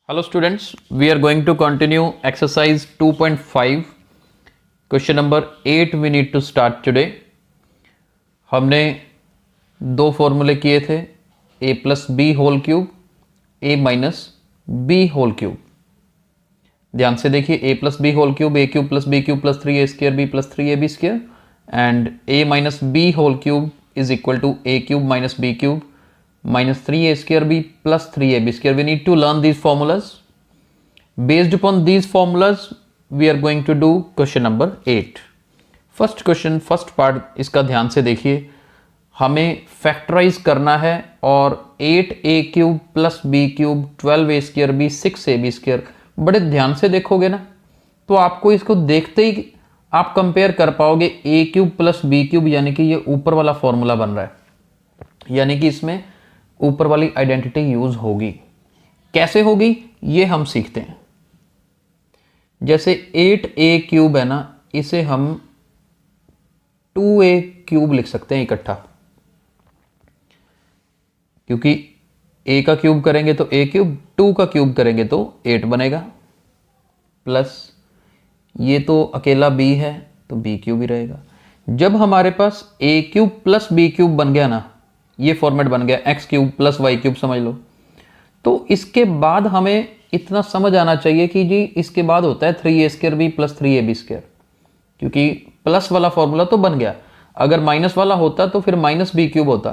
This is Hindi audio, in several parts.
Hello students, we are going to continue exercise 2.5. Question number 8 we need to start today. हमने दो फॉर्मूले किए थे, a plus b whole cube, a minus b whole cube. ध्यान से देखिए, a plus b whole cube, a cube plus b cube plus 3a square b plus 3ab square and a minus b whole cube is equal to a cube minus b cube minus 3a square b plus 3ab square. We need to learn these formulas. Based upon these formulas, we are going to do question number 8. First question, first part, इसका ध्यान से देखिए. हमें फैक्टराइज करना है और 8a cube plus b cube 12a square b 6ab square. बड़े ध्यान से देखोगे ना तो आपको इसको देखते ही आप कंपेयर कर पाओगे a cube plus b cube, यानी कि ये ऊपर वाला फॉर्मूला बन रहा है, यानी कि इसमें ऊपर वाली आइडेंटिटी यूज होगी. कैसे होगी ये हम सीखते हैं. जैसे 8a क्यूब है ना, इसे हम 2a क्यूब लिख सकते हैं इकट्ठा, क्योंकि a का क्यूब करेंगे तो a क्यूब, 2 का क्यूब करेंगे तो 8 बनेगा, प्लस ये तो अकेला b है तो b क्यूब ही रहेगा. जब हमारे पास a क्यूब प्लस b क्यूब बन गया ना, ये फॉर्मेट बन गया, x cube plus y cube समझ लो, तो इसके बाद हमें इतना समझ आना चाहिए कि जी इसके बाद होता है 3a square b plus 3ab square, क्योंकि प्लस वाला फॉर्मूला तो बन गया. अगर माइनस वाला होता तो फिर माइनस बी क्यूब होता.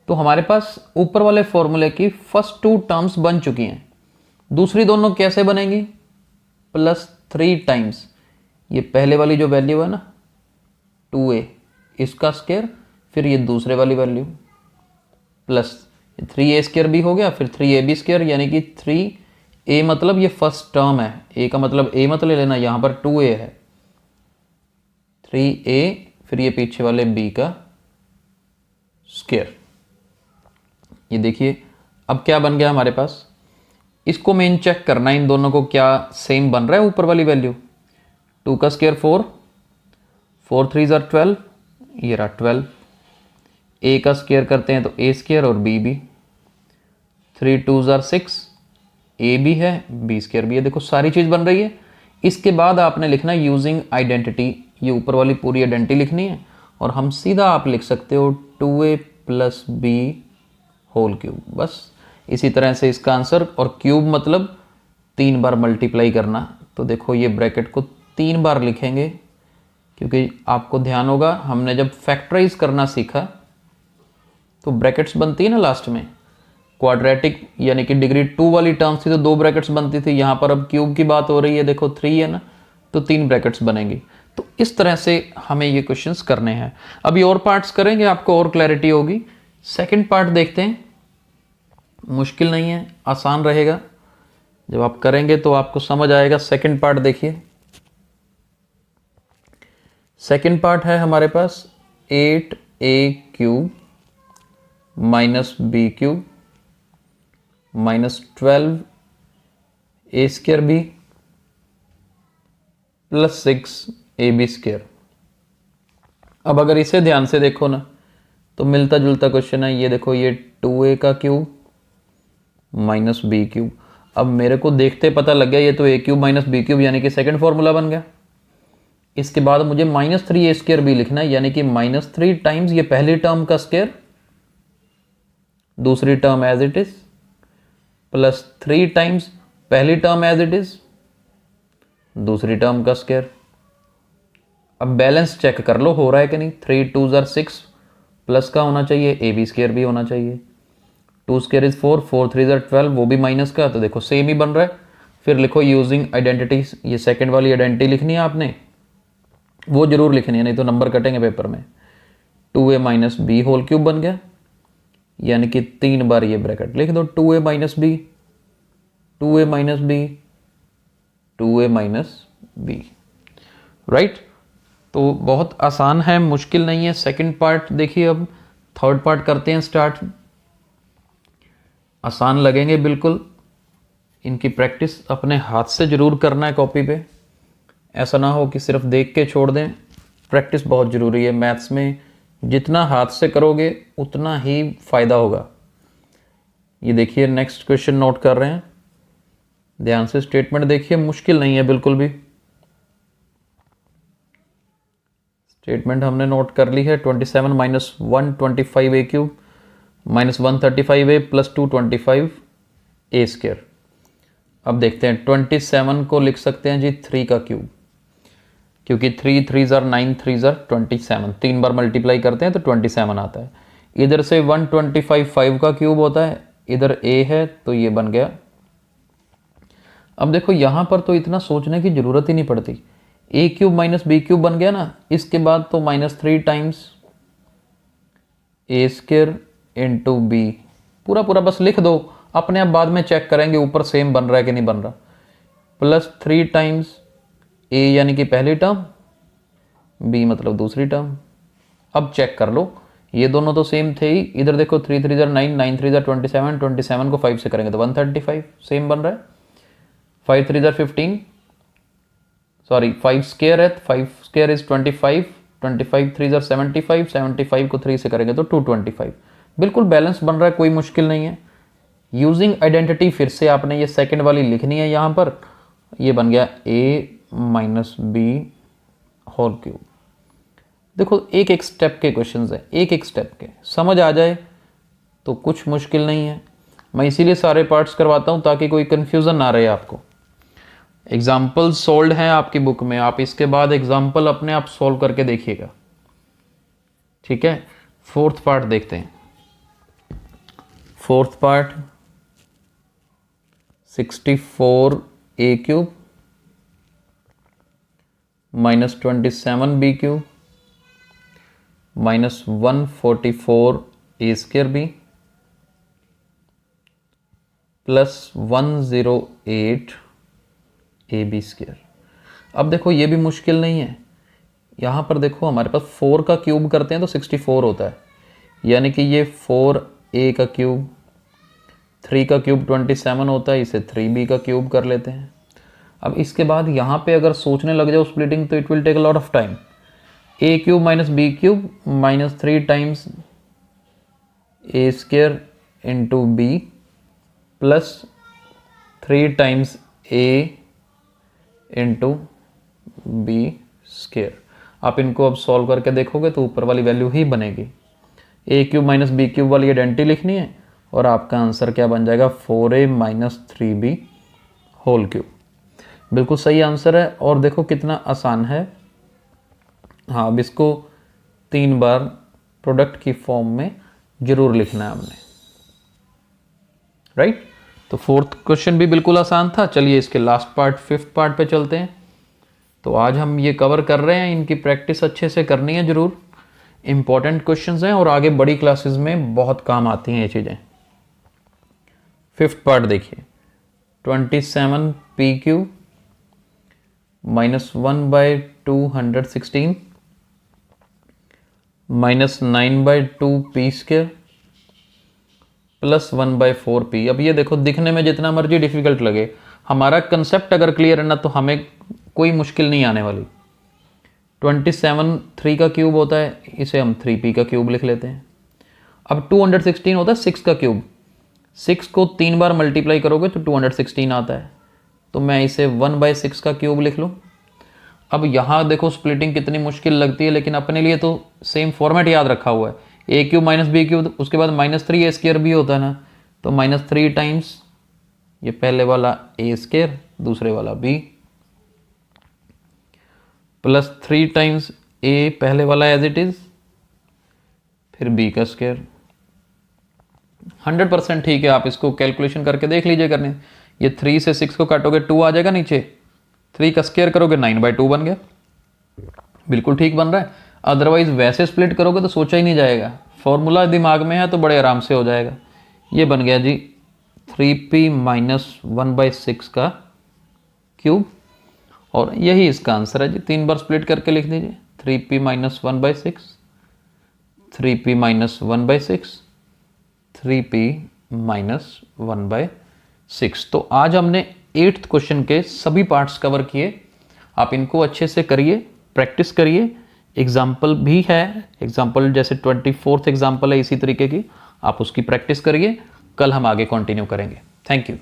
तो हमारे पास ऊपर वाले फॉर्मूले की फर्स्ट 2 टर्म्स बन चुकी हैं. दूसरी दोनों कैसे बनेंगी? प्लस 3 टाइम्स ये पहले वाली जो वैल्यू है ना 2a, इसका स्क्र, फिर ये दूसरे वाली value plus 3a square b हो गया, फिर 3ab स्क्र, यानी कि 3a मतलब ये फर्स्ट टर्म है, a का मतलब a मत ले लेना, यहाँ पर 2a है, 3a फिर ये पीछे वाले b का स्क्र. ये देखिए अब क्या बन गया हमारे पास. इसको मेन चेक करना है इन दोनों को क्या सेम बन रहा है. ऊपर वाली वैल्यू 2 का स्क्र 4, 4 3 ज़ा 12, ये रहा 12. a का स्क्वायर करते हैं तो a स्क्वायर और b भी, 3 2 ज़ा 6, a भी है b स्क्वायर भी है. देखो सारी चीज़ बन रही है. इसके बाद आपने लिखना है यूजिंग आइडेंटिटी, ये ऊपर वाली पूरी आइडेंटिटी लिखनी है और हम सीधा आप लिख सकते हो 2a plus b whole cube. बस इसी तरह से इसका आंसर, और क्यूब मतलब 3 बार मल्टीप्लाई करना. तो देखो ये ब्रैकेट को 3 बार लिखेंगे, क्योंकि आपको ध्यान होगा हमने जब फैक्टराइज करना सीखा तो ब्रैकेट्स बनती है ना लास्ट में. क्वाड्रेटिक यानी कि डिग्री 2 वाली टर्म्स थी तो 2 ब्रैकेट्स बनती थी. यहाँ पर अब क्यूब की बात हो रही है, देखो 3 है ना, तो 3 ब्रैकेट्स बनेंगी. तो इस तरह से हमें ये क्वेश्चंस करने हैं. अभी और पार्ट्स करेंगे, आपको और क्लैरिटी होगी. सेकंड पार्ट देखते हैं. मुश्किल नहीं है, आसान रहेगा. जब आप करेंगे तो आपको समझ आएगा. सेकंड पार्ट देखिए. सेकंड पार्ट है हमारे पास 8a cube minus b cube minus 12a square b plus 6ab square. अब अगर इसे ध्यान से देखो ना तो मिलता जुलता क्वेश्चन है. ये देखो ये 2a का क्यूब माइनस बी क्यूब. अब मेरे को देखते पता लग गया ये तो a cube minus b cube, यानी कि सेकंड फॉर्मूला बन गया. इसके बाद मुझे माइनस 3a स्क्र b लिखना है, यानी कि माइनस 3 टाइम्स ये पहली टर्म का स्क्र, दूसरी term as it is, plus 3 times पहली टर्म एज इट इज, दूसरी टर्म का स्क्र. अब बैलेंस चेक कर लो हो रहा है कि नहीं. 3 2 ज़ा 6 प्लस का होना चाहिए, ए बी स्क्र भी होना चाहिए. 2 स्क्र इज 4, 4 3 ज़ा 12, वो भी माइनस का, तो देखो सेम ही बन रहा है. फिर लिखो यूजिंग आइडेंटिटी, ये सेकेंड वाली आइडेंटिटी लिखनी है आपने, वो जरूर लिखनी है नहीं तो नंबर कटेंगे पेपर में. 2a minus b whole cube बन गया, यानी कि 3 बार ये ब्रैकेट लिख दो. 2a minus b, 2a minus b, 2a minus b. Right. तो बहुत आसान है, मुश्किल नहीं है. सेकंड पार्ट देखिए. अब थर्ड पार्ट करते हैं स्टार्ट. आसान लगेंगे बिल्कुल. इनकी प्रैक्टिस अपने हाथ से जरूर करना है कॉपी पे. ऐसा ना हो कि सिर्फ देख के छोड़ दें. प्रैक्टिस बहुत ज़रूरी है मैथ्स में. जितना हाथ से करोगे उतना ही फायदा होगा. ये देखिए नेक्स्ट क्वेश्चन नोट कर रहे हैं. ध्यान से स्टेटमेंट देखिए, मुश्किल नहीं है बिल्कुल भी। स्टेटमेंट हमने नोट कर ली है। 27 माइनस 125 ए क्यूब माइनस 135 ए प्लस 225 ए स्क्वायर। अब देखते हैं 27 को लिख सकते हैं जी 3 का क्यूब, क्योंकि 3 3 ज़ार 9 3 ज़ार 27, 3 बार मल्टीप्लाई करते हैं तो 27 आता है। इधर से 125 5 का क्यूब होता है, इधर a है तो ये बन गया। अब देखो यहाँ पर तो इतना सोचने की ज़रूरत ही नहीं पड़ती, a cube minus b cube बन गया ना, इसके बाद तो -3 times a square into b, पूरा पूरा बस लिख दो, अपने आप बाद में चेक करेंगे ऊपर सेम बन रहा है कि नहीं बन रहा। प्लस 3 टाइम्स a यानी कि पहली टर्म, b मतलब दूसरी टर्म। अब चेक कर लो, ये दोनों तो सेम थे ही। इधर देखो 3 3 ज़ार 9 9 3 ज़ार 27, 27 को 5 से करेंगे तो 135 सेम बन रहा है। 5 3 ज़ार 15, सॉरी 5 स्क्वायर है, 5 स्क्वायर इज 25, 25 3 ज़ार 75, 75 को 3 से करेंगे तो 225। बिल्कुल बैलेंस बन रहा है, कोई मुश्किल नहीं है। यूजिंग आइडेंटिटी फिर से आपने ये सेकंड वाली लिखनी है यहाँ पर, ये बन गया a minus b whole cube. देखो एक एक स्टेप के क्वेश्चंस हैं, एक एक स्टेप के, समझ आ जाए तो कुछ मुश्किल नहीं है। मैं इसीलिए सारे पार्ट्स करवाता हूँ ताकि कोई कंफ्यूजन ना रहे आपको। एग्जाम्पल सोल्ड हैं आपकी बुक में, आप इसके बाद एग्जाम्पल अपने आप सोल्व करके देखिएगा, ठीक है। फोर्थ पार्ट देखते हैं। Fourth part 64 a cube minus 27 b cube minus 144 a square b plus 108 a b square. अब देखो ये भी मुश्किल नहीं है, यहाँ पर देखो हमारे पास 4 का क्यूब करते हैं तो 64 होता है, यानी कि ये 4a का क्यूब, 3 का क्यूब 27 होता है, इसे 3b का क्यूब कर लेते हैं। अब इसके बाद यहाँ पे अगर सोचने लग जाओ स्प्लिटिंग तो it will take a lot of time. a cube minus b cube minus 3 times a square into b plus 3 times a into b square. आप इनको अब सॉल्व करके देखोगे तो ऊपर वाली वैल्यू ही बनेगी। a cube minus b cube वाली आइडेंटिटी लिखनी है और आपका आंसर क्या बन जाएगा, 4a minus 3b whole cube. बिल्कुल सही आंसर है। और देखो कितना आसान है। हाँ, अब इसको 3 बार प्रोडक्ट की फॉर्म में जरूर लिखना है हमने, राइट। तो फोर्थ क्वेश्चन भी बिल्कुल आसान था। चलिए इसके लास्ट पार्ट, फिफ्थ पार्ट पे चलते हैं। तो आज हम ये कवर कर रहे हैं, इनकी प्रैक्टिस अच्छे से करनी है जरूर। इंपॉर्टेंट क्वेश्चंस हैं और आगे बड़ी क्लासेस में बहुत काम आती हैं ये चीज़ें। फिफ्थ पार्ट देखिए, 27 P cube minus 1/216 minus 9/2 P square plus 1/4 P. अब ये देखो दिखने में जितना मर्जी डिफिकल्ट लगे, हमारा कंसेप्ट अगर क्लियर है ना तो हमें कोई मुश्किल नहीं आने वाली। 27 3 का क्यूब होता है, इसे हम 3p का क्यूब लिख लेते हैं। अब 216 होता है 6 का क्यूब, 6 को 3 बार मल्टीप्लाई करोगे तो 216 आता है, तो मैं इसे 1/6 का क्यूब लिख लूँ। अब यहाँ देखो स्प्लिटिंग कितनी मुश्किल लगती है, लेकिन अपने लिए तो सेम फॉर्मेट याद रखा हुआ है। ए क्यूब माइनस बी क्यूब, उसके बाद -3 ए स्क्वायर भी होता है ना, तो -3 टाइम्स ये पहले वाला ए स्क्वायर, दूसरे वाला बी, प्लस 3 टाइम्स ए पहले वाला एज इट इज, फिर बी का स्क्वायर। 100% ठीक है, आप इसको कैलकुलेशन करके देख लीजिए करने। ये 3 से 6 को काटोगे 2 आ जाएगा नीचे, 3 का स्क्वायर करोगे 9/2 बन गया। बिल्कुल ठीक बन रहा है। अदरवाइज वैसे स्प्लिट करोगे तो सोचा ही नहीं जाएगा। फॉर्मूला दिमाग में है तो बड़े आराम से हो जाएगा। ये बन गया जी 3p माइनस 1/6 का क्यूब, और यही इसका आंसर है जी। 3 बार स्प्लिट करके लिख दीजिए, 3p minus 1/6, 3p minus 1/6, 3p minus 1/6। तो आज हमने 8th क्वेश्चन के सभी पार्ट्स कवर किए। आप इनको अच्छे से करिए, प्रैक्टिस करिए। एग्जाम्पल भी है, एग्जाम्पल जैसे 24th एग्जाम्पल है इसी तरीके की, आप उसकी प्रैक्टिस करिए। कल हम आगे कंटिन्यू करेंगे। Thank you.